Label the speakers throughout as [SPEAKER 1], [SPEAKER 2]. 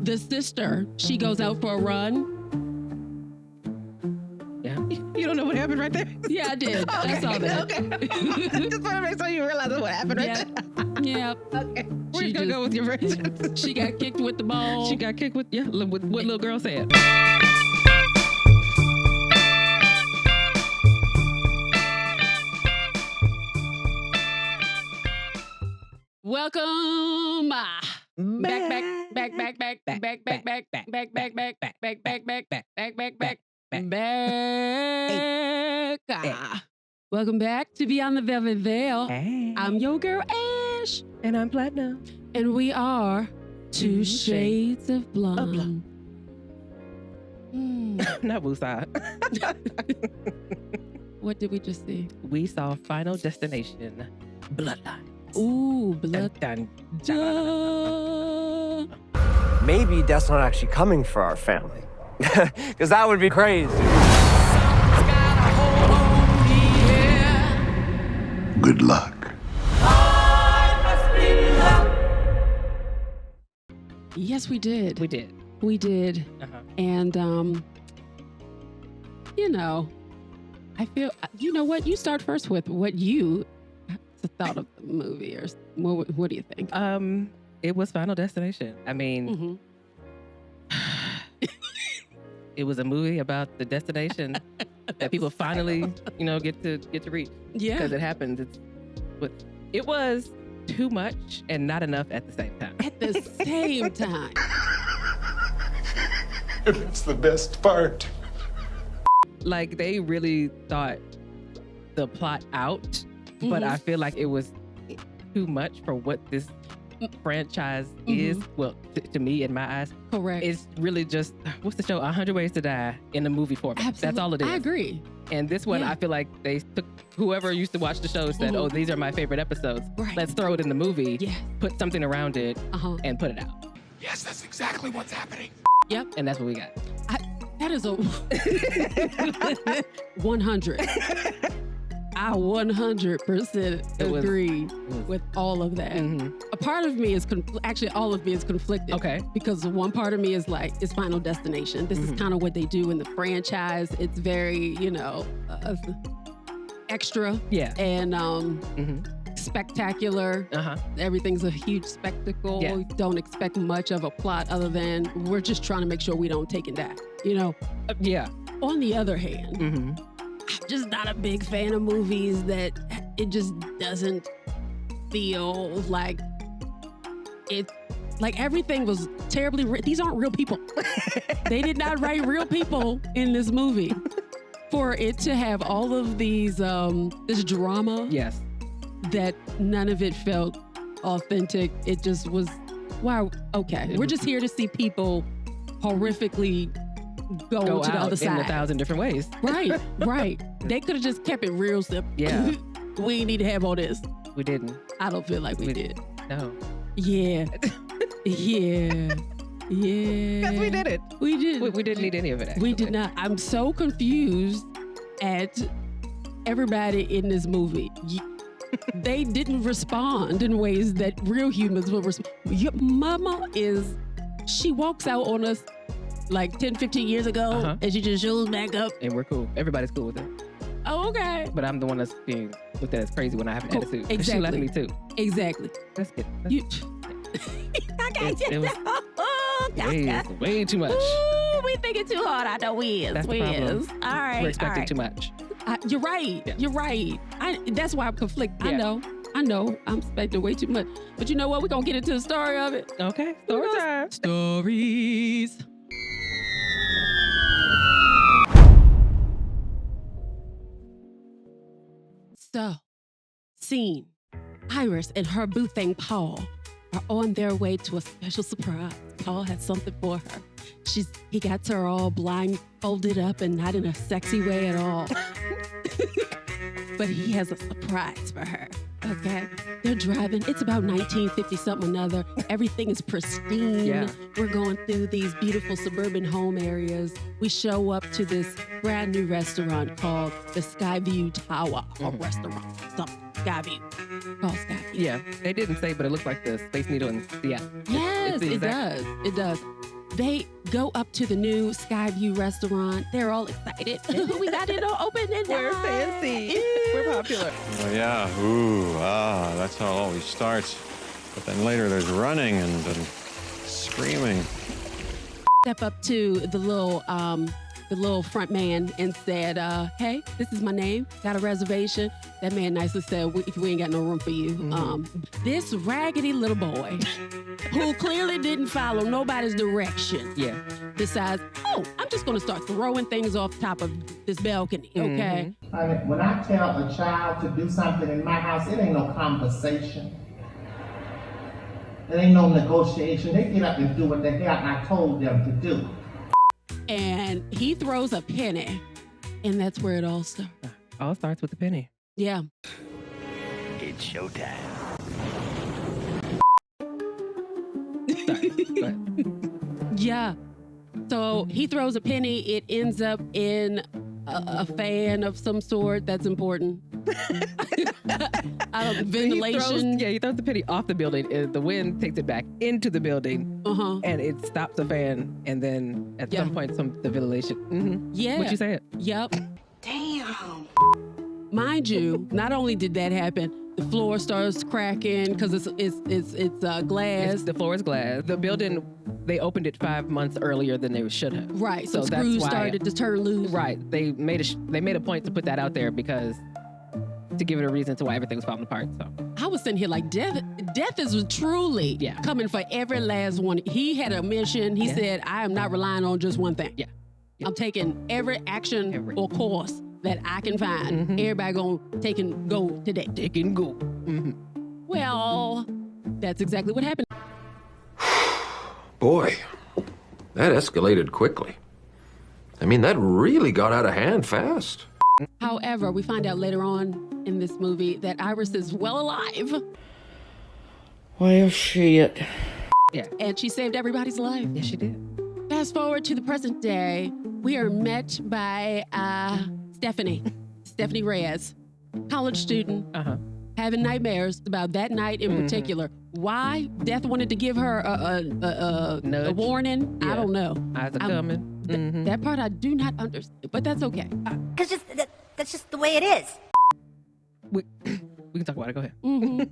[SPEAKER 1] the sister, she goes out for a run.
[SPEAKER 2] Yeah. You don't know what happened right there?
[SPEAKER 1] Yeah, I did.
[SPEAKER 2] Okay.
[SPEAKER 1] I saw that.
[SPEAKER 2] Okay. Just want to make sure you realize what happened right there.
[SPEAKER 1] Yeah.
[SPEAKER 2] Okay. We're just going to go with your version.
[SPEAKER 1] She got kicked with the ball.
[SPEAKER 2] She got kicked with, what little girl said.
[SPEAKER 1] Welcome back. Welcome back to Beyond the Velvet Veil.
[SPEAKER 2] Hey.
[SPEAKER 1] I'm your girl Ash,
[SPEAKER 2] And I'm Platinum.
[SPEAKER 1] and we are Two Shades of Blonde.
[SPEAKER 2] Not Woosah.
[SPEAKER 1] What did we just see?
[SPEAKER 2] We saw Final Destination, Bloodlines.
[SPEAKER 1] Ooh, blood.
[SPEAKER 2] Dun, dun.
[SPEAKER 1] Duh.
[SPEAKER 3] Maybe Death's not actually coming for our family. Because that would be crazy.
[SPEAKER 4] Good luck.
[SPEAKER 1] Yes, we did.
[SPEAKER 2] We did.
[SPEAKER 1] We did.
[SPEAKER 2] Uh-huh.
[SPEAKER 1] And, you know, I feel, you know what? You start first with what you thought of the movie, or what do you think?
[SPEAKER 2] It was Final Destination. I mean, it was a movie about the destination that people finally, get to reach.
[SPEAKER 1] Yeah.
[SPEAKER 2] Because it happens. It was too much and not enough at the same time.
[SPEAKER 1] At the same time.
[SPEAKER 4] That's the best part.
[SPEAKER 2] Like, they really thought the plot out, but I feel like it was too much for what this franchise is. Well, to me, in my eyes,
[SPEAKER 1] Correct.
[SPEAKER 2] it's really just, what's the show? 100 Ways to Die in the movie format.
[SPEAKER 1] Absolutely.
[SPEAKER 2] That's all it is.
[SPEAKER 1] I agree.
[SPEAKER 2] And this one,
[SPEAKER 1] Yeah.
[SPEAKER 2] I feel like they took, whoever used to watch the show said, oh, these are my favorite episodes.
[SPEAKER 1] Right.
[SPEAKER 2] Let's throw it in the movie,
[SPEAKER 1] Yeah.
[SPEAKER 2] put something around it, and put it out.
[SPEAKER 4] Yes, that's exactly what's happening.
[SPEAKER 1] Yep.
[SPEAKER 2] And that's what we got.
[SPEAKER 1] That is a 100. I 100% agree with all of that. A part of me is, actually all of me is conflicted.
[SPEAKER 2] Okay.
[SPEAKER 1] Because one part of me is like, it's Final Destination. This is kind of what they do in the franchise. It's very, extra.
[SPEAKER 2] Yeah.
[SPEAKER 1] And spectacular. Everything's a huge spectacle.
[SPEAKER 2] Yeah.
[SPEAKER 1] You don't expect much of a plot other than we're just trying to make sure we don't take and die.
[SPEAKER 2] Yeah.
[SPEAKER 1] On the other hand, I'm just not a big fan of movies that it just doesn't feel like it. Like, everything was terribly written. These aren't real people. They did not write real people in this movie. For it to have all of these, this drama.
[SPEAKER 2] Yes.
[SPEAKER 1] That none of it felt authentic. It just was, wow, okay. We're just here to see people horrifically go to the other side.
[SPEAKER 2] In 1,000 different ways.
[SPEAKER 1] Right, right. They could have just kept it real simple.
[SPEAKER 2] Yeah.
[SPEAKER 1] We ain't need to have all this.
[SPEAKER 2] We didn't.
[SPEAKER 1] I don't feel like we did.
[SPEAKER 2] No.
[SPEAKER 1] Yeah. Yeah. Yeah.
[SPEAKER 2] Because we did it.
[SPEAKER 1] We did.
[SPEAKER 2] We didn't need any of it, actually.
[SPEAKER 1] We did not. I'm so confused at everybody in this movie. They didn't respond in ways that real humans would respond. Your mama she walks out on us like 10, 15 years ago, and she just shows back up.
[SPEAKER 2] And we're cool. Everybody's cool with it.
[SPEAKER 1] Oh, okay.
[SPEAKER 2] But I'm the one that's being looked at as crazy when I have an attitude.
[SPEAKER 1] Exactly.
[SPEAKER 2] She left me too.
[SPEAKER 1] Exactly.
[SPEAKER 2] That's good.
[SPEAKER 1] Okay.
[SPEAKER 2] Way too much.
[SPEAKER 1] Ooh, we thinking too hard. I know we is.
[SPEAKER 2] That's the
[SPEAKER 1] We
[SPEAKER 2] problem.
[SPEAKER 1] is. All right.
[SPEAKER 2] We're expecting
[SPEAKER 1] all right.
[SPEAKER 2] too much.
[SPEAKER 1] You're right.
[SPEAKER 2] Yeah.
[SPEAKER 1] You're right. That's why I'm conflicted.
[SPEAKER 2] Yeah.
[SPEAKER 1] I know. I'm expecting way too much. But you know what? We're going to get into the story of it.
[SPEAKER 2] Okay. Story time.
[SPEAKER 1] Stories. So, scene. Iris and her boo thing, Paul, are on their way to a special surprise. Paul has something for her. He got her all blindfolded up and not in a sexy way at all. But he has a surprise for her. Okay. They're driving. It's about 1950 something another. Everything is pristine.
[SPEAKER 2] Yeah.
[SPEAKER 1] We're going through these beautiful suburban home areas. We show up to this brand new restaurant called the Skyview Tower, or restaurant, something. Skyview. Called Skyview.
[SPEAKER 2] Yeah, they didn't say, but it looked like the Space Needle in Seattle.
[SPEAKER 1] Yes,
[SPEAKER 2] It's the
[SPEAKER 1] it
[SPEAKER 2] exact-
[SPEAKER 1] does. It does. they go up to the new Skyview restaurant. They're all excited. We got it all open and
[SPEAKER 2] We're fancy. We're popular.
[SPEAKER 5] Oh, yeah. Ooh, that's how it always starts. But then later there's running and screaming.
[SPEAKER 1] Step up to the little front man and said, hey, this is my name. Got a reservation? That man nicely said, we ain't got no room for you. This raggedy little boy who clearly didn't follow nobody's direction decides, oh, I'm just going to start throwing things off the top of this balcony, okay?
[SPEAKER 6] When I tell a child to do something in my house, it ain't no conversation. It ain't no negotiation. They get up and do what the hell I told them to do.
[SPEAKER 1] And he throws a penny, and that's where it all starts.
[SPEAKER 2] All starts with the penny.
[SPEAKER 1] Yeah.
[SPEAKER 7] It's showtime.
[SPEAKER 1] Yeah. So he throws a penny. It ends up in a fan of some sort that's important. Out of ventilation.
[SPEAKER 2] He throws the penny off the building. And the wind takes it back into the building. And it stops the fan. And then at some point, the ventilation.
[SPEAKER 1] Yeah.
[SPEAKER 2] What you said?
[SPEAKER 1] Yep.
[SPEAKER 8] Damn.
[SPEAKER 1] Mind you, not only did that happen, the floor starts cracking because it's glass.
[SPEAKER 2] The floor is glass. The building, they opened it 5 months earlier than they should have.
[SPEAKER 1] Right. So
[SPEAKER 2] that's
[SPEAKER 1] screws
[SPEAKER 2] why,
[SPEAKER 1] started to turn loose.
[SPEAKER 2] Right. They made a point to put that out there because to give it a reason to why everything's falling apart. So
[SPEAKER 1] I was sitting here like death is truly coming for every last one. He had a mission. He said, I am not relying on just one thing. I'm taking every action or course that I can find. Everybody gonna take and go today.
[SPEAKER 2] Take and go.
[SPEAKER 1] Well, that's exactly what happened.
[SPEAKER 9] Boy, that escalated quickly. I mean, that really got out of hand fast.
[SPEAKER 1] However, we find out later on in this movie that Iris is well alive.
[SPEAKER 8] Well, shit.
[SPEAKER 1] Yeah. And she saved everybody's life.
[SPEAKER 2] Yes, she did.
[SPEAKER 1] Fast forward to the present day, we are met by Stephanie Reyes, college student, having nightmares about that night in particular. Why Death wanted to give her a warning, I don't know.
[SPEAKER 2] Eyes are coming.
[SPEAKER 1] That part I do not understand, but that's okay.
[SPEAKER 10] Because that's just the way it is.
[SPEAKER 2] We can talk about it. Go ahead.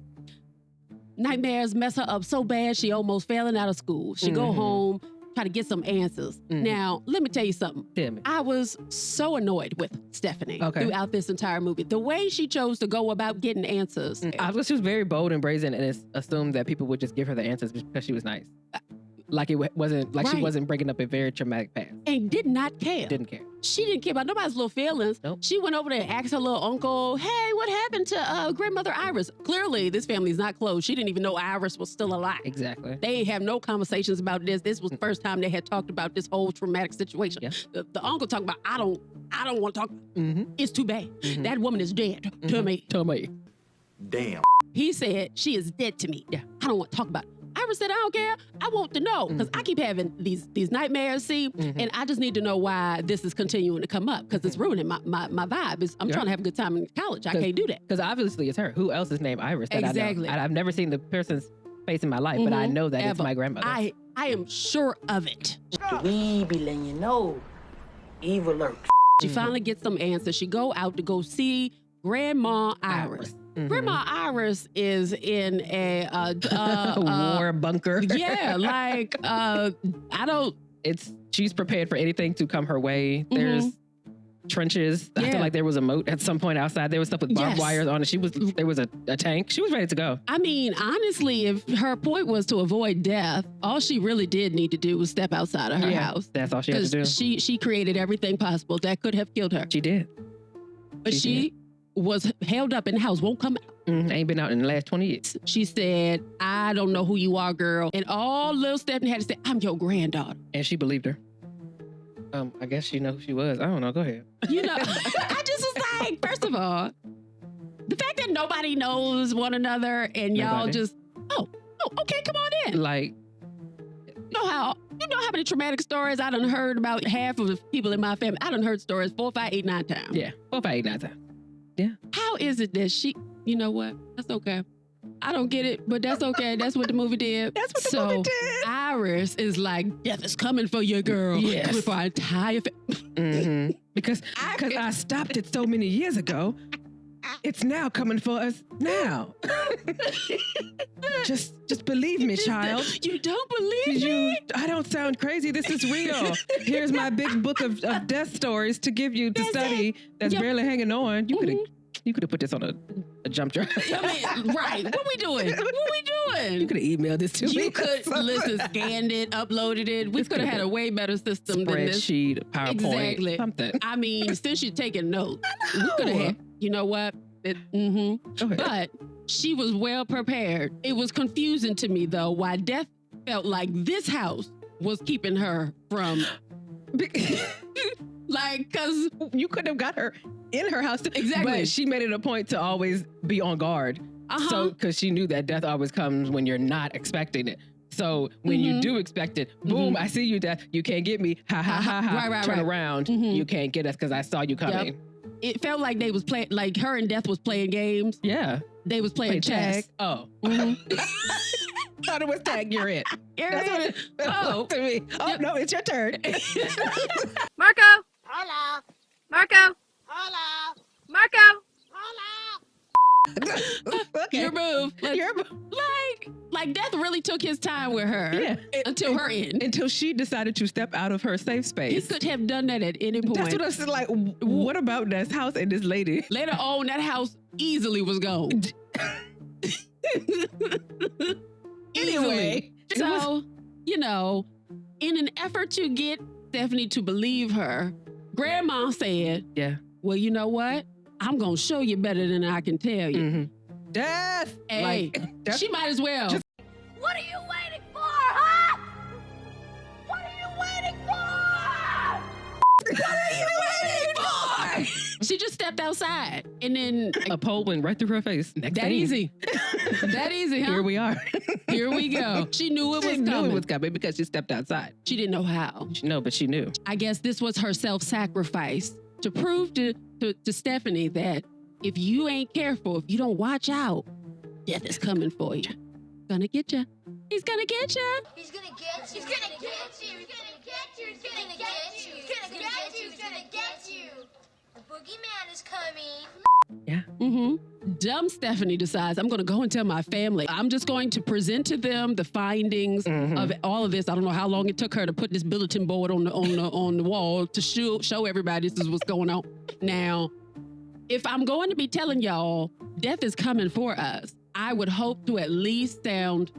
[SPEAKER 1] Nightmares mess her up so bad she almost failing out of school. She go home, try to get some answers. Now, let me tell you something.
[SPEAKER 2] Tell me.
[SPEAKER 1] I was so annoyed with Stephanie throughout this entire movie. The way she chose to go about getting answers.
[SPEAKER 2] She was very bold and brazen, and it's assumed that people would just give her the answers because she was nice. Like it wasn't like she wasn't breaking up a very traumatic past.
[SPEAKER 1] And did not care.
[SPEAKER 2] Didn't care.
[SPEAKER 1] She didn't care about nobody's little feelings.
[SPEAKER 2] Nope.
[SPEAKER 1] She went over there and asked her little uncle, hey, what happened to grandmother Iris? Clearly, this family's not close. She didn't even know Iris was still alive.
[SPEAKER 2] Exactly.
[SPEAKER 1] They ain't have no conversations about this. This was the first time they had talked about this whole traumatic situation.
[SPEAKER 2] Yeah.
[SPEAKER 1] The uncle talked about, I don't want to talk. It's too bad. That woman is dead to me.
[SPEAKER 2] To me.
[SPEAKER 7] Damn.
[SPEAKER 1] He said, she is dead to me.
[SPEAKER 2] Yeah.
[SPEAKER 1] I don't want to talk about it. Iris said, I don't care. I want to know because I keep having these nightmares, and I just need to know why this is continuing to come up because it's ruining my vibe. I'm trying to have a good time in college. I can't do that.
[SPEAKER 2] Because obviously it's her. Who else is named Iris? That
[SPEAKER 1] Exactly.
[SPEAKER 2] I know? I've never seen the person's face in my life, but I know that it's my grandmother.
[SPEAKER 1] I am sure of it.
[SPEAKER 8] We be letting you know. Evil lurks.
[SPEAKER 1] She finally gets some answers. She go out to go see Grandma Iris. Grandma Iris is in a
[SPEAKER 2] war bunker.
[SPEAKER 1] Yeah, like
[SPEAKER 2] she's prepared for anything to come her way. There's trenches. I feel like there was a moat at some point outside. There was stuff with barbed wires on it. There was a tank. She was ready to go.
[SPEAKER 1] I mean, honestly, if her point was to avoid death, all she really did need to do was step outside of her house.
[SPEAKER 2] That's all she had to do.
[SPEAKER 1] She created everything possible that could have killed her.
[SPEAKER 2] She did.
[SPEAKER 1] But she was held up in the house, won't come out.
[SPEAKER 2] Ain't been out in the last 20 years.
[SPEAKER 1] She said, I don't know who you are, girl. And all little Stephanie had to say, I'm your granddaughter.
[SPEAKER 2] And she believed her. I guess she know who she was. I don't know. Go ahead.
[SPEAKER 1] You know, I just was like, first of all, the fact that nobody knows one another and y'all just, okay, come on in.
[SPEAKER 2] Like,
[SPEAKER 1] you know how many traumatic stories I done heard about half of the people in my family? I done heard stories 4, 5, 8, 9 times.
[SPEAKER 2] Yeah, 4, 5, 8, 9 times. Yeah.
[SPEAKER 1] How is it that you know what? That's okay. I don't get it, but that's okay. That's what the movie did.
[SPEAKER 2] That's what the movie did.
[SPEAKER 1] Iris is like, death is coming for you, girl.
[SPEAKER 2] Yes.
[SPEAKER 1] Coming for our entire
[SPEAKER 2] Because I stopped it so many years ago. It's now coming for us now. just believe me, child.
[SPEAKER 1] You don't believe me?
[SPEAKER 2] I don't sound crazy. This is real. Here's my big book of death stories to give you to study. That's barely hanging on. You could have put this on a jump drive.
[SPEAKER 1] I mean, right. What we doing?
[SPEAKER 2] You could have emailed this to me.
[SPEAKER 1] You could, listen, scanned it, uploaded it. We could have had a way better system than this.
[SPEAKER 2] Spreadsheet, PowerPoint,
[SPEAKER 1] Exactly.
[SPEAKER 2] something.
[SPEAKER 1] I mean, since you're taking notes, we could have had, you know what? But she was well prepared. It was confusing to me, though, why Death felt like this house was keeping her from... Like, because
[SPEAKER 2] you couldn't have got her in her house.
[SPEAKER 1] Exactly.
[SPEAKER 2] But she made it a point to always be on guard. So, because she knew that death always comes when you're not expecting it. So when you do expect it, boom, I see you, death. You can't get me. Ha, ha, ha, ha.
[SPEAKER 1] Right,
[SPEAKER 2] Turn around. You can't get us because I saw you coming.
[SPEAKER 1] Yep. It felt like they was playing, like her and Death was playing games.
[SPEAKER 2] Yeah.
[SPEAKER 1] They was playing chess.
[SPEAKER 2] Tag. Oh. Thought it was tag, you're it. That's what it felt to me. Oh, no, it's your turn.
[SPEAKER 11] Marco.
[SPEAKER 10] Hello.
[SPEAKER 11] Marco.
[SPEAKER 10] Hello.
[SPEAKER 11] Marco.
[SPEAKER 10] Hello.
[SPEAKER 1] Okay. Your move. Like Death really took his time with her.
[SPEAKER 2] Yeah.
[SPEAKER 1] Until her end.
[SPEAKER 2] Until she decided to step out of her safe space.
[SPEAKER 1] He could have done that at any point.
[SPEAKER 2] That's what I said. Like, what about this house and this lady?
[SPEAKER 1] Later on, that house easily was gone.
[SPEAKER 2] Anyway.
[SPEAKER 1] So, you know, in an effort to get Stephanie to believe her, Grandma said, well, you know what? I'm going to show you better than I can tell you.
[SPEAKER 2] Death!
[SPEAKER 1] Hey, she might as well.
[SPEAKER 10] What are you waiting for, huh? What are you waiting for?
[SPEAKER 1] What are you waiting for? She just stepped outside and then
[SPEAKER 2] a pole went right through her face.
[SPEAKER 1] That easy. That easy, huh?
[SPEAKER 2] Here we are.
[SPEAKER 1] Here we go. She knew it was coming.
[SPEAKER 2] She knew it was coming because she stepped outside.
[SPEAKER 1] She didn't know how.
[SPEAKER 2] No, but she knew.
[SPEAKER 1] I guess this was her self-sacrifice to prove to Stephanie that if you ain't careful, if you don't watch out, death is coming for you. Gonna get you. He's gonna get you.
[SPEAKER 10] He's gonna get you. He's gonna get you. He's gonna get you. He's gonna get you. He's gonna get you. He's gonna get you. The boogeyman is coming.
[SPEAKER 2] Yeah.
[SPEAKER 1] Dumb Stephanie decides, I'm going to go and tell my family. I'm just going to present to them the findings of all of this. I don't know how long it took her to put this bulletin board on the wall to show everybody this is what's going on. Now, if I'm going to be telling y'all death is coming for us, I would hope to at least sound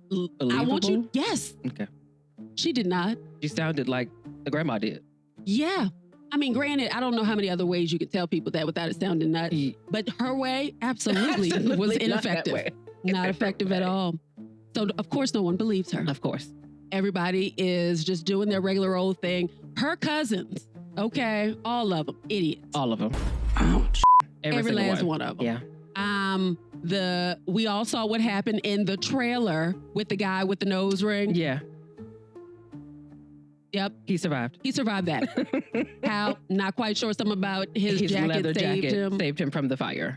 [SPEAKER 2] believable.
[SPEAKER 1] I want you. Yes.
[SPEAKER 2] Okay.
[SPEAKER 1] She did not.
[SPEAKER 2] She sounded like the grandma did.
[SPEAKER 1] Yeah. I mean, granted, I don't know how many other ways you could tell people that without it sounding nuts, but her way absolutely was ineffective. Not effective at all. So, of course, no one believes her.
[SPEAKER 2] Of course.
[SPEAKER 1] Everybody is just doing their regular old thing. Her cousins, okay, all of them, idiots.
[SPEAKER 2] All of them.
[SPEAKER 1] Ouch. Every
[SPEAKER 2] single
[SPEAKER 1] last one of them.
[SPEAKER 2] Yeah.
[SPEAKER 1] We all saw what happened in the trailer with the guy with the nose ring.
[SPEAKER 2] Yeah.
[SPEAKER 1] Yep.
[SPEAKER 2] He survived.
[SPEAKER 1] He survived that. How? Not quite sure. Something about his jacket
[SPEAKER 2] leather
[SPEAKER 1] saved
[SPEAKER 2] jacket
[SPEAKER 1] him.
[SPEAKER 2] saved him from the fire.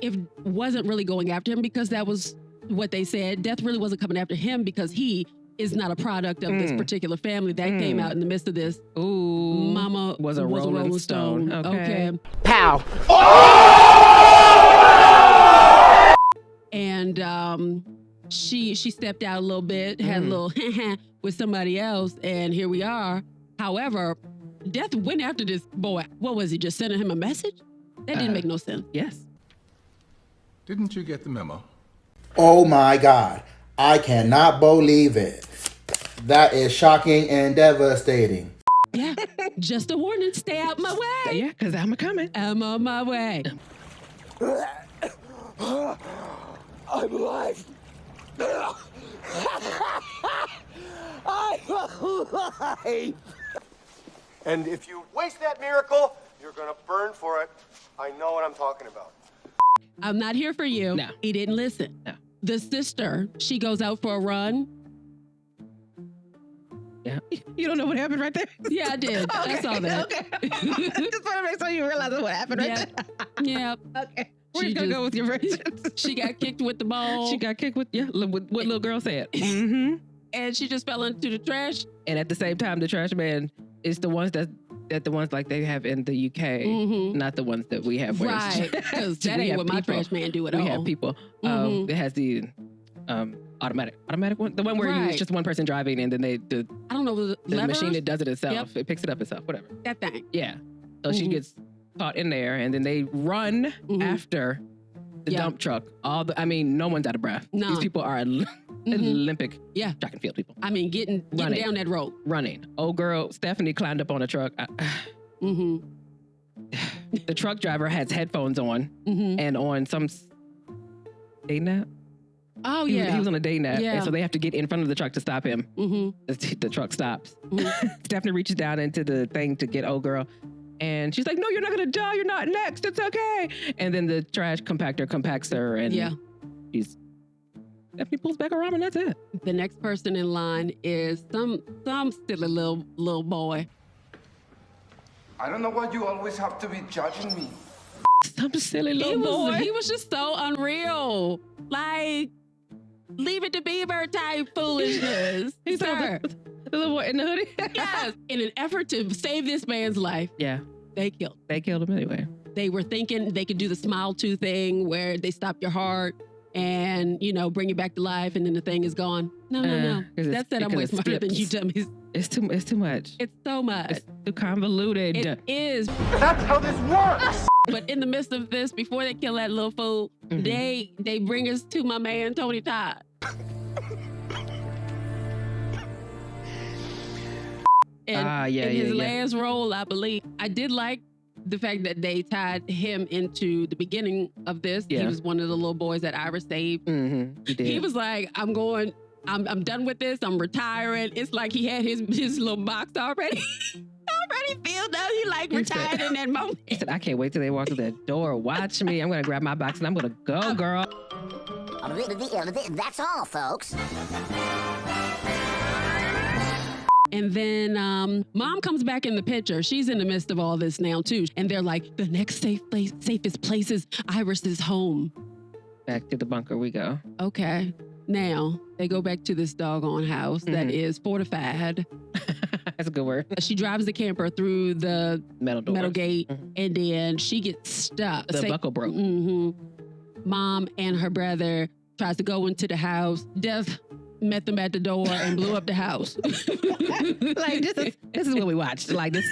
[SPEAKER 1] It wasn't really going after him because that was what they said. Death really wasn't coming after him because he is not a product of this particular family. That came out in the midst of this.
[SPEAKER 2] Ooh.
[SPEAKER 1] Mama
[SPEAKER 2] was a Rolling Stone. Okay.
[SPEAKER 3] Pow.
[SPEAKER 1] And she stepped out a little bit, had a little with somebody else, and here we are. However, Death went after this boy. What was he, just sending him a message? That didn't make no sense.
[SPEAKER 2] Yes.
[SPEAKER 4] Didn't you get the memo?
[SPEAKER 12] Oh my God. I cannot believe it. That is shocking and devastating.
[SPEAKER 1] Yeah, just a warning, stay out my way.
[SPEAKER 2] Yeah, because I'm coming.
[SPEAKER 1] I'm on my way.
[SPEAKER 3] I'm alive. I'm alive. And if you waste that miracle, you're gonna burn for it. I know what I'm talking about.
[SPEAKER 1] I'm not here for you.
[SPEAKER 2] No.
[SPEAKER 1] He didn't listen.
[SPEAKER 2] No.
[SPEAKER 1] The sister, she goes out for a run.
[SPEAKER 2] Yeah. You don't know what happened right there?
[SPEAKER 1] Yeah, I did. I saw that.
[SPEAKER 2] Okay. Just want to make sure you realize what happened right there.
[SPEAKER 1] Yep.
[SPEAKER 2] Okay. Where you gonna go with your version?
[SPEAKER 1] She got kicked with the ball.
[SPEAKER 2] She got kicked with what little girl said. Mm-hmm.
[SPEAKER 1] And she just fell into the trash.
[SPEAKER 2] And at the same time, the trash man is the ones that the ones like they have in the UK, not the ones that we have.
[SPEAKER 1] Right, because that ain't what my trash man do at all.
[SPEAKER 2] We have people. It has the automatic one, the one where it's just one person driving, and then I don't know the machine that does it itself. Yep. It picks it up itself. Whatever.
[SPEAKER 1] That thing.
[SPEAKER 2] Yeah. So she gets caught in there, and then they run after the dump truck. No one's out of breath. No. These people are Olympic track and field people.
[SPEAKER 1] I mean, getting down that road.
[SPEAKER 2] Running. Old girl, Stephanie climbed up on a truck. The truck driver has headphones on and on some day nap.
[SPEAKER 1] Oh,
[SPEAKER 2] he was on a day nap. Yeah. And so they have to get in front of the truck to stop him. The truck stops. Stephanie reaches down into the thing to get old girl. And she's like, no, you're not going to die. You're not next. It's okay. And then the trash compactor compacts her. And Stephanie pulls back her arm, and that's it.
[SPEAKER 1] The next person in line is some silly little boy.
[SPEAKER 13] I don't know why you always have to be judging me.
[SPEAKER 2] Some silly little boy.
[SPEAKER 1] He was just so unreal. Like, leave it to Beaver type foolishness.
[SPEAKER 2] He's the little boy in the hoodie.
[SPEAKER 1] Yes. In an effort to save this man's life.
[SPEAKER 2] Yeah.
[SPEAKER 1] They killed
[SPEAKER 2] him anyway.
[SPEAKER 1] They were thinking they could do the smile to thing where they stop your heart and, bring you back to life, and then the thing is gone. No. That said, I'm way smarter than you dummies.
[SPEAKER 2] It's too much.
[SPEAKER 1] It's so much.
[SPEAKER 2] It's too convoluted.
[SPEAKER 1] It is.
[SPEAKER 3] That's how this works.
[SPEAKER 1] But in the midst of this, before they kill that little fool, they bring us to my man, Tony Todd. In his last role, I believe. I did like the fact that they tied him into the beginning of this. He was one of the little boys that Ira saved. He was like, I'm done with this. I'm retiring. It's like he had his little box already. Already filled out. He retired in that moment.
[SPEAKER 2] He said, I can't wait till they walk through that door. Watch me. I'm going to grab my box and I'm going to go, girl.
[SPEAKER 14] That's all, folks.
[SPEAKER 1] And then mom comes back in the picture. She's in the midst of all this now, too. And they're like, the next safest place is Iris's home.
[SPEAKER 2] Back to the bunker we go.
[SPEAKER 1] Okay. Now, they go back to this doggone house that is fortified.
[SPEAKER 2] That's a good word.
[SPEAKER 1] She drives the camper through the metal gate, and then she gets stuck.
[SPEAKER 2] The buckle broke.
[SPEAKER 1] Mom and her brother tries to go into the house. Death met them at the door and blew up the house.
[SPEAKER 2] Like, this is what we watched. Like this.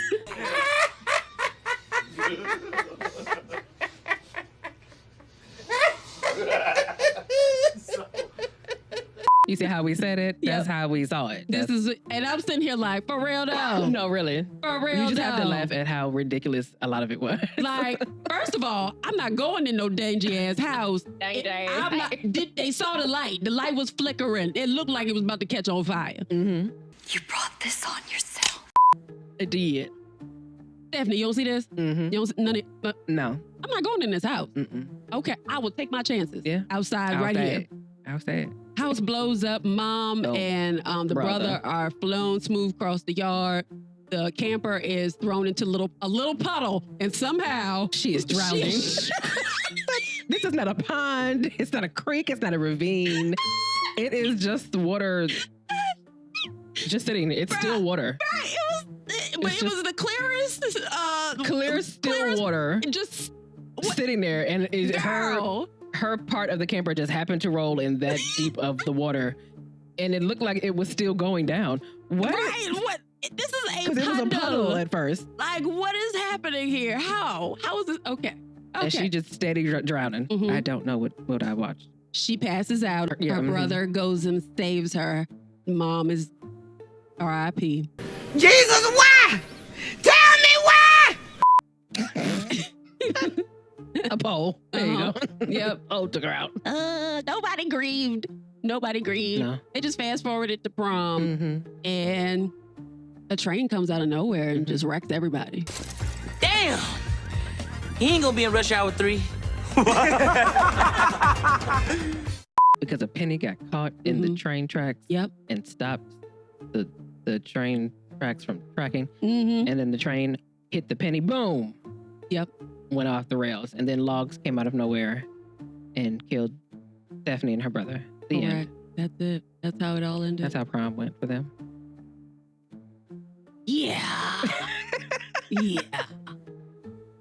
[SPEAKER 2] You see how we said it? That's how we saw it.
[SPEAKER 1] And I'm sitting here like, for real though?
[SPEAKER 2] No, really.
[SPEAKER 1] For real.
[SPEAKER 2] You just have to laugh at how ridiculous a lot of it was.
[SPEAKER 1] Like, first of all, I'm not going in no dingy ass house. They saw the light. The light was flickering. It looked like it was about to catch on fire.
[SPEAKER 14] You brought this on yourself.
[SPEAKER 2] It did.
[SPEAKER 1] Stephanie, you don't see this? You don't see none of
[SPEAKER 2] No.
[SPEAKER 1] I'm not going in this house. Okay, I will take my chances. Yeah. Outside right here.
[SPEAKER 2] Outside.
[SPEAKER 1] House blows up. Mom and the brother are flown smooth across the yard. The camper is thrown into a little puddle, and somehow
[SPEAKER 2] she is drowning. This is not a pond. It's not a creek. It's not a ravine. It is just water. Just sitting there. It's still water.
[SPEAKER 1] Right. It was the clearest,
[SPEAKER 2] still water.
[SPEAKER 1] Just
[SPEAKER 2] sitting there, and her part of the camper just happened to roll in that deep of the water, and it looked like it was still going down. What?
[SPEAKER 1] Right. What? This is a puddle.
[SPEAKER 2] Because it was a puddle at first.
[SPEAKER 1] Like, what is happening here? How is this? Okay.
[SPEAKER 2] And she just steady drowning. I don't know what I watched.
[SPEAKER 1] She passes out. Her brother goes and saves her. Mom is R.I.P.
[SPEAKER 14] Jesus, why? Tell me why!
[SPEAKER 2] A pole. There you go.
[SPEAKER 1] Yep.
[SPEAKER 2] Oh, took her out.
[SPEAKER 1] Nobody grieved. No. They just fast forwarded to prom, and a train comes out of nowhere and just wrecks everybody.
[SPEAKER 15] Damn! He ain't gonna be in rush hour 3.
[SPEAKER 2] Because a penny got caught in the train tracks.
[SPEAKER 1] Yep.
[SPEAKER 2] And stopped the train tracks from tracking. And then the train hit the penny. Boom.
[SPEAKER 1] Yep.
[SPEAKER 2] went off the rails, and then logs came out of nowhere and killed Stephanie and her brother. The end.
[SPEAKER 1] That's it. That's how it all ended.
[SPEAKER 2] That's how prom went for them.
[SPEAKER 1] Yeah. Yeah.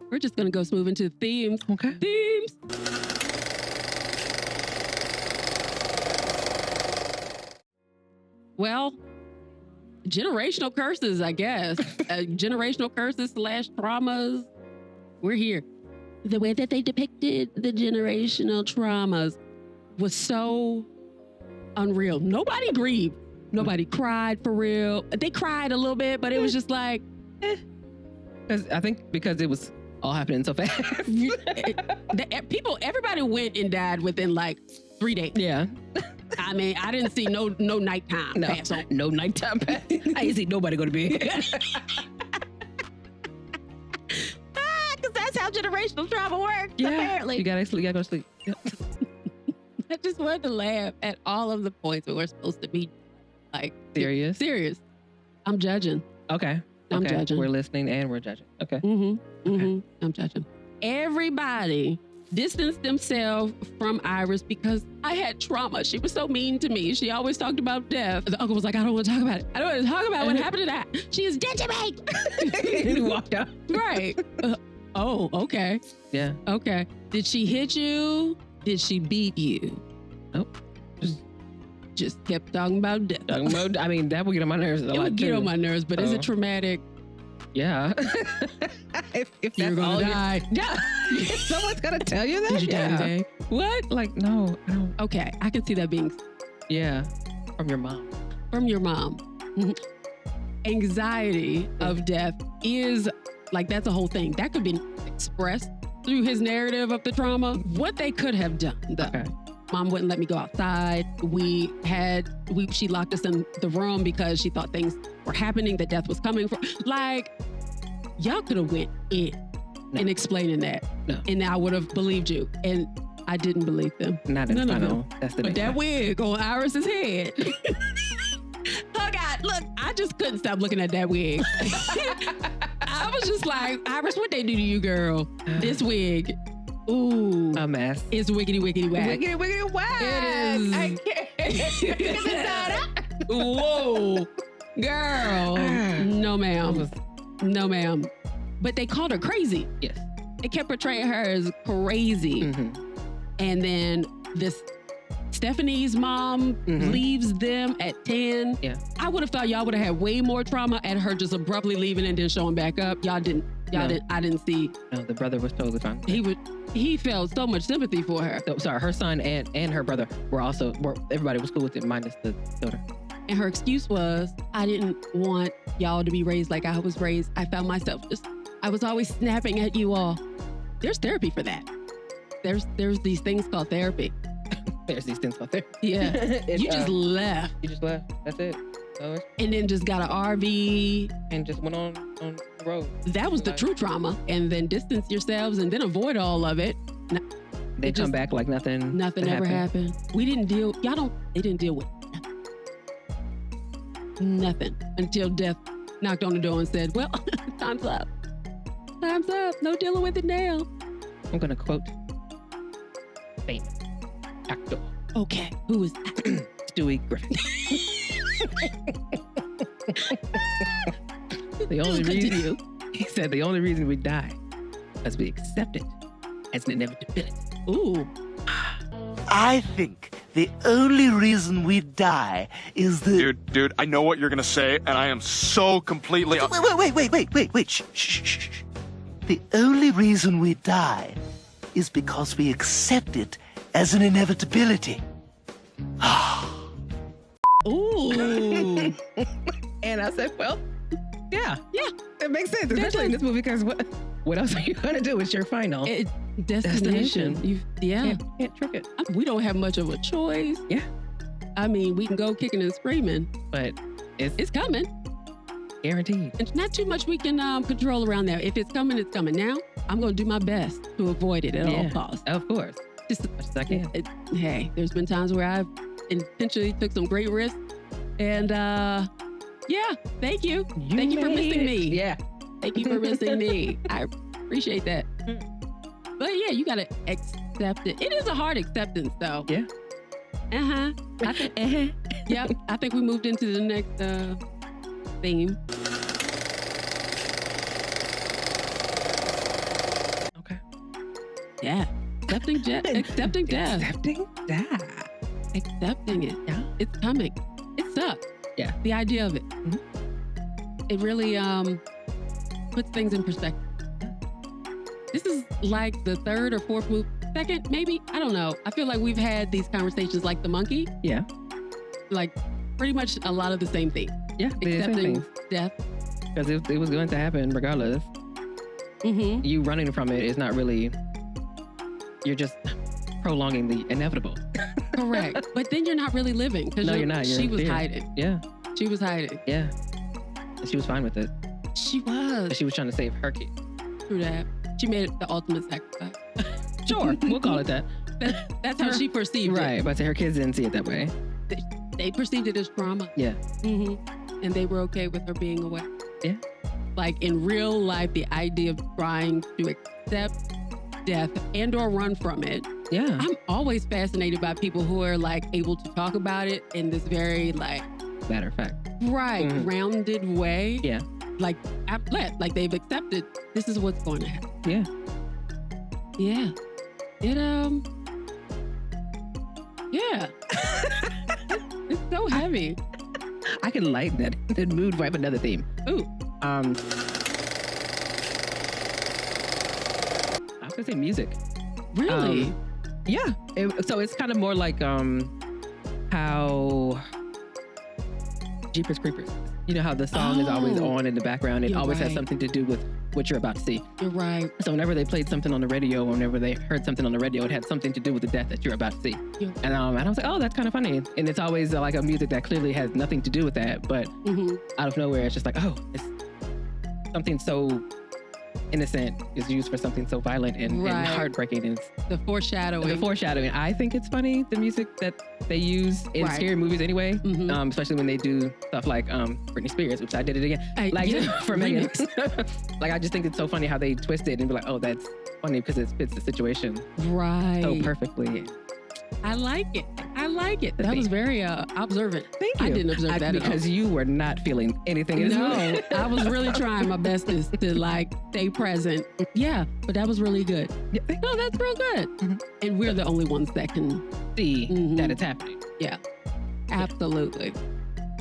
[SPEAKER 1] We're just going to go smooth into themes.
[SPEAKER 2] Okay.
[SPEAKER 1] Themes. Well, generational curses, I guess. Generational curses / traumas. We're here. The way that they depicted the generational traumas was so unreal. Nobody grieved. Nobody cried for real. They cried a little bit, but it was just like,
[SPEAKER 2] I think because it was all happening so fast.
[SPEAKER 1] Everybody went and died within like 3 days.
[SPEAKER 2] Yeah.
[SPEAKER 1] I mean, I didn't see no nighttime pass on.
[SPEAKER 2] No nighttime pass. I didn't see nobody go to bed.
[SPEAKER 1] Because that's how generational trauma works, apparently.
[SPEAKER 2] You gotta sleep. You gotta go to sleep. Yep.
[SPEAKER 1] I just wanted to laugh at all of the points that we're supposed to be like
[SPEAKER 2] serious.
[SPEAKER 1] I'm judging.
[SPEAKER 2] Okay.
[SPEAKER 1] I'm judging.
[SPEAKER 2] We're listening and we're judging. Okay.
[SPEAKER 1] I'm judging. Everybody distanced themselves from Iris because I had trauma. She was so mean to me. She always talked about death. The uncle was like, I don't want to talk about it. I don't want to talk about what happened to that. She is dead to me.
[SPEAKER 2] And he walked out.
[SPEAKER 1] Right. Oh, okay.
[SPEAKER 2] Yeah.
[SPEAKER 1] Okay. Did she hit you? Did she beat you?
[SPEAKER 2] Nope.
[SPEAKER 1] Just kept talking about death.
[SPEAKER 2] I mean, that would get on my nerves a lot.
[SPEAKER 1] It would get on my nerves, but is it traumatic?
[SPEAKER 2] Yeah. if
[SPEAKER 1] you're
[SPEAKER 2] that's
[SPEAKER 1] gonna die.
[SPEAKER 2] Yeah. Someone's gonna tell you that.
[SPEAKER 1] Did you die today?
[SPEAKER 2] What? Like, no, I don't.
[SPEAKER 1] Okay, I can see that being.
[SPEAKER 2] Yeah. From your mom.
[SPEAKER 1] From your mom. Anxiety of death is like, that's a whole thing. That could be expressed through his narrative of the trauma. What they could have done, though. Okay. Mom wouldn't let me go outside. She locked us in the room because she thought things were happening, that death was coming from. Like, y'all could have went in and explaining that. No. And I would have believed you. And I didn't believe them.
[SPEAKER 2] Not in the final. That's the
[SPEAKER 1] But that wig on Iris's head. Oh God, look, I just couldn't stop looking at that wig. I was just like, Iris, what they do to you, girl? This wig. Ooh.
[SPEAKER 2] A mess.
[SPEAKER 1] It's wiggity, wiggity, whack.
[SPEAKER 2] Wiggity, wiggity, whack.
[SPEAKER 1] It is.
[SPEAKER 2] I can't.
[SPEAKER 1] Whoa. Girl. No, ma'am. No, ma'am. But they called her crazy.
[SPEAKER 2] Yes.
[SPEAKER 1] They kept portraying her as crazy. And then this Stephanie's mom leaves them at 10.
[SPEAKER 2] Yeah.
[SPEAKER 1] I would have thought y'all would have had way more trauma at her just abruptly leaving and then showing back up. Y'all didn't. I didn't see.
[SPEAKER 2] No, the brother was totally fine.
[SPEAKER 1] He felt so much sympathy for her.
[SPEAKER 2] So, sorry, her son and her brother were everybody was cool with it, minus the daughter.
[SPEAKER 1] And her excuse was, I didn't want y'all to be raised like I was raised. I found myself I was always snapping at you all. There's therapy for that. There's these things called therapy.
[SPEAKER 2] There's these things called therapy.
[SPEAKER 1] Yeah. You just left.
[SPEAKER 2] You just left. That's it.
[SPEAKER 1] And then just got an RV.
[SPEAKER 2] And just went on the road.
[SPEAKER 1] That was the true trauma. And then distance yourselves and then avoid all of it.
[SPEAKER 2] They come back like nothing.
[SPEAKER 1] Nothing ever happened. They didn't deal with nothing until death knocked on the door and said, well, time's up. Time's up. No dealing with it now.
[SPEAKER 2] I'm going to quote famous actor.
[SPEAKER 1] Okay. Who is that?
[SPEAKER 2] Stewie Griffin. He said the only reason we die is we accept it as an inevitability.
[SPEAKER 1] Ooh.
[SPEAKER 16] I think the only reason we die is the...
[SPEAKER 17] Dude, I know what you're gonna say, and I am so completely...
[SPEAKER 16] Wait. Shh. The only reason we die is because we accept it as an inevitability.
[SPEAKER 1] Ooh.
[SPEAKER 2] And I said, well, yeah, it makes sense, especially in this movie, because what else are you gonna do? It's your final
[SPEAKER 1] destination.
[SPEAKER 2] Can't trick it.
[SPEAKER 1] We don't have much of a choice.
[SPEAKER 2] Yeah.
[SPEAKER 1] I mean, we can go kicking and screaming,
[SPEAKER 2] but
[SPEAKER 1] it's coming.
[SPEAKER 2] Guaranteed.
[SPEAKER 1] And not too much we can control around there. If it's coming, it's coming. Now, I'm going to do my best to avoid it at all costs.
[SPEAKER 2] Of course.
[SPEAKER 1] Just
[SPEAKER 2] as much as I can.
[SPEAKER 1] Hey, there's been times where I've intentionally took some great risks. And thank you. Thank you for missing me.
[SPEAKER 2] Yeah.
[SPEAKER 1] Thank you for missing me. I appreciate that. But yeah, you gotta accept it. It is a hard acceptance, though.
[SPEAKER 2] Yeah.
[SPEAKER 1] I think, Yep. I think we moved into the next theme.
[SPEAKER 2] Okay.
[SPEAKER 1] Yeah. Accepting death.
[SPEAKER 2] Accepting death.
[SPEAKER 1] Accepting it.
[SPEAKER 2] Yeah.
[SPEAKER 1] It's coming. It sucks.
[SPEAKER 2] Yeah.
[SPEAKER 1] The idea of it. It really puts things in perspective. This is like the third or fourth movie. Second, maybe? I don't know. I feel like we've had these conversations like The Monkey.
[SPEAKER 2] Yeah.
[SPEAKER 1] Like pretty much a lot of the same thing.
[SPEAKER 2] Yeah.
[SPEAKER 1] Accepting death.
[SPEAKER 2] Because it was going to happen regardless.
[SPEAKER 1] Mm-hmm.
[SPEAKER 2] You running from it is not really, you're just prolonging the inevitable.
[SPEAKER 1] Correct. But then you're not really living.
[SPEAKER 2] No, you're not.
[SPEAKER 1] She was hiding.
[SPEAKER 2] Yeah.
[SPEAKER 1] She was hiding.
[SPEAKER 2] Yeah. And she was fine with it.
[SPEAKER 1] She was.
[SPEAKER 2] But she was trying to save her kid.
[SPEAKER 1] Through that. She made it the ultimate sacrifice.
[SPEAKER 2] Sure. We'll call it that.
[SPEAKER 1] That's how she perceived it.
[SPEAKER 2] Right. But her kids didn't see it that way.
[SPEAKER 1] They perceived it as trauma.
[SPEAKER 2] Yeah.
[SPEAKER 1] Mm-hmm. And they were okay with her being away.
[SPEAKER 2] Yeah.
[SPEAKER 1] Like in real life, the idea of trying to accept death and or run from it.
[SPEAKER 2] Yeah.
[SPEAKER 1] I'm always fascinated by people who are like able to talk about it in this very like
[SPEAKER 2] matter of fact.
[SPEAKER 1] Right. Rounded way.
[SPEAKER 2] Yeah.
[SPEAKER 1] Like like they've accepted this is what's going to happen.
[SPEAKER 2] Yeah.
[SPEAKER 1] Yeah. It yeah. It's so heavy.
[SPEAKER 2] I can lighten that mood right with another theme.
[SPEAKER 1] Ooh.
[SPEAKER 2] I was gonna say music.
[SPEAKER 1] Really?
[SPEAKER 2] Yeah. So it's kind of more like how Jeepers Creepers. You know how the song is always on in the background. It always has something to do with what you're about to see.
[SPEAKER 1] You're right.
[SPEAKER 2] So whenever they played something on the radio, or whenever they heard something on the radio, it had something to do with the death that you're about to see. And I was like, oh, that's kind of funny. And it's always like a music that clearly has nothing to do with that, but out of nowhere, it's just like, oh, it's something so innocent is used for something so violent and heartbreaking. And
[SPEAKER 1] the foreshadowing.
[SPEAKER 2] The foreshadowing. I think it's funny, the music that they use in scary movies anyway, especially when they do stuff like Britney Spears, which I did it again. For Megan. Like, I just think it's so funny how they twist it and be like, oh, that's funny because it fits the situation so perfectly.
[SPEAKER 1] I like it. I like it. That was very observant.
[SPEAKER 2] Thank you.
[SPEAKER 1] I didn't observe that
[SPEAKER 2] because you were not feeling anything in this movie.
[SPEAKER 1] I was really trying my best to like stay present. Yeah, but that was really good. No, that's real good. And we're the only ones that can
[SPEAKER 2] see that it's happening.
[SPEAKER 1] Yeah, absolutely.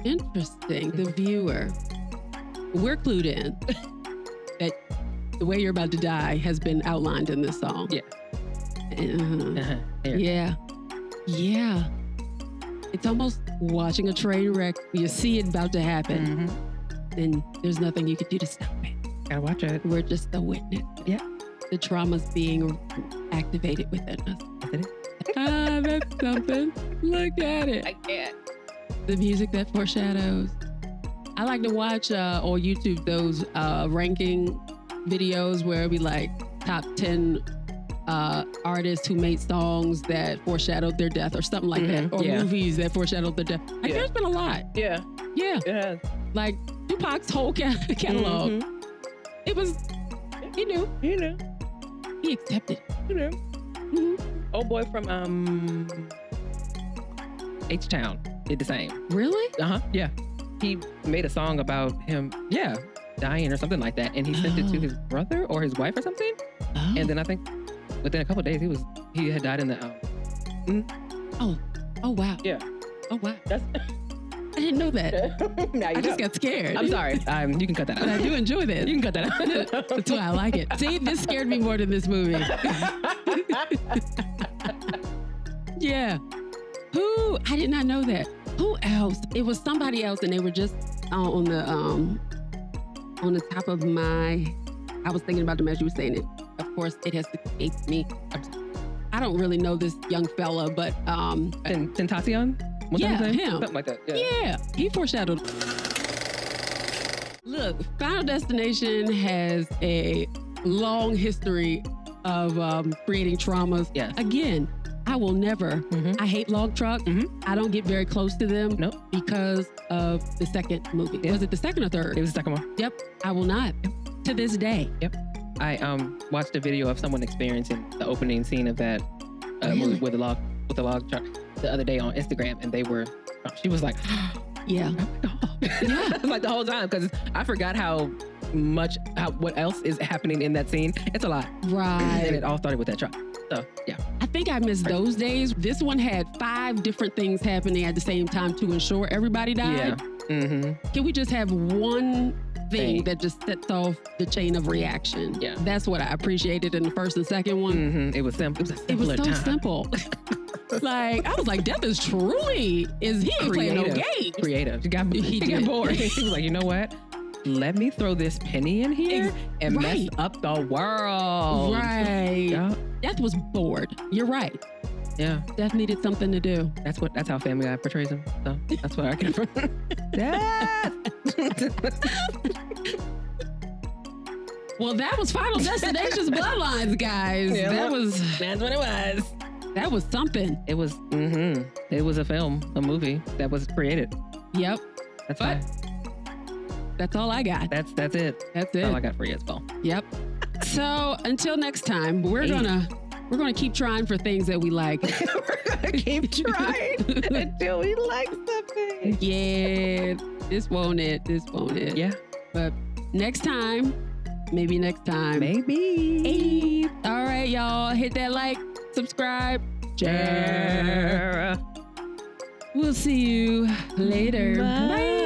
[SPEAKER 1] Interesting. The viewer. We're clued in that the way you're about to die has been outlined in this song.
[SPEAKER 2] Yeah.
[SPEAKER 1] Yeah. Yeah. It's almost watching a train wreck. You see it about to happen. And there's nothing you can do to stop it.
[SPEAKER 2] Gotta watch it.
[SPEAKER 1] We're just the witness.
[SPEAKER 2] Yeah.
[SPEAKER 1] The trauma's being activated within us. That's something. Look at it.
[SPEAKER 2] I can't.
[SPEAKER 1] The music that foreshadows. I like to watch on YouTube those ranking videos where it'd be like top 10 artists who made songs that foreshadowed their death or something like that, or movies that foreshadowed their death. Like, there's been a lot.
[SPEAKER 2] Yeah.
[SPEAKER 1] Yeah.
[SPEAKER 2] It has.
[SPEAKER 1] Like Tupac's whole catalog. It was, he knew.
[SPEAKER 2] He knew.
[SPEAKER 1] He accepted.
[SPEAKER 2] He knew. Old boy from H-Town did the same.
[SPEAKER 1] Really?
[SPEAKER 2] Yeah. He made a song about him, dying or something like that, and he sent it to his brother or his wife or something. And then I think within a couple of days, he had died in the.
[SPEAKER 1] Oh wow.
[SPEAKER 2] Yeah.
[SPEAKER 1] Oh wow.
[SPEAKER 2] That's.
[SPEAKER 1] I didn't know that.
[SPEAKER 2] Now you
[SPEAKER 1] I just got scared.
[SPEAKER 2] I'm sorry. You can cut that out.
[SPEAKER 1] But I do enjoy this.
[SPEAKER 2] You can cut that out.
[SPEAKER 1] That's why I like it. See, this scared me more than this movie. Yeah. Who? I did not know that. Who else? It was somebody else, and they were just on the top of my. I was thinking about them as you were saying it. Of course, it has escaped me. I don't really know this young fella, but
[SPEAKER 2] Tentacion.
[SPEAKER 1] Yeah, him.
[SPEAKER 2] Something like that.
[SPEAKER 1] Yeah, he foreshadowed. Look, Final Destination has a long history of creating traumas.
[SPEAKER 2] Yes.
[SPEAKER 1] Again, I will never. I hate log truck. I don't get very close to them.
[SPEAKER 2] Nope.
[SPEAKER 1] Because of the second movie.
[SPEAKER 2] Yeah.
[SPEAKER 1] Was it the second or third?
[SPEAKER 2] It was the second one.
[SPEAKER 1] Yep. I will not. To this day.
[SPEAKER 2] Yep. I watched a video of someone experiencing the opening scene of that movie with the log truck the other day on Instagram, and she was like,
[SPEAKER 1] yeah,
[SPEAKER 2] yeah, like the whole time, because I forgot what else is happening in that scene. It's a lot,
[SPEAKER 1] right?
[SPEAKER 2] And it all started with that truck. So yeah,
[SPEAKER 1] I think I missed those days. This one had 5 different things happening at the same time to ensure everybody died.
[SPEAKER 2] Yeah.
[SPEAKER 1] Can we just have one thing that just sets off the chain of reaction?
[SPEAKER 2] Yeah,
[SPEAKER 1] that's what I appreciated in the first and second one.
[SPEAKER 2] It was simple.
[SPEAKER 1] It was so simple. Like, I was like, Death is truly he ain't playing no games.
[SPEAKER 2] Creative. He got bored. He was like, you know what? Let me throw this penny in here and mess up the world.
[SPEAKER 1] Right.
[SPEAKER 2] Yeah.
[SPEAKER 1] Death was bored. You're right.
[SPEAKER 2] Yeah.
[SPEAKER 1] Death needed something to do.
[SPEAKER 2] That's how Family Guy portrays him. So that's where I get it from. Death.
[SPEAKER 1] Well, that was Final Destination's Bloodlines, guys.
[SPEAKER 2] Yeah, that's what it was.
[SPEAKER 1] That was something.
[SPEAKER 2] It was. It was a movie that was created.
[SPEAKER 1] Yep. That's all I got.
[SPEAKER 2] That's it.
[SPEAKER 1] That's it.
[SPEAKER 2] All I got for you as well.
[SPEAKER 1] Yep. So until next time, we're gonna keep trying for things that we like.
[SPEAKER 2] We're gonna keep trying until we like something.
[SPEAKER 1] Yeah. This won't it.
[SPEAKER 2] Yeah.
[SPEAKER 1] But next time, maybe next time.
[SPEAKER 2] Maybe.
[SPEAKER 1] Hey. All right, y'all. Hit that like, subscribe, share. We'll see you later.
[SPEAKER 2] Bye.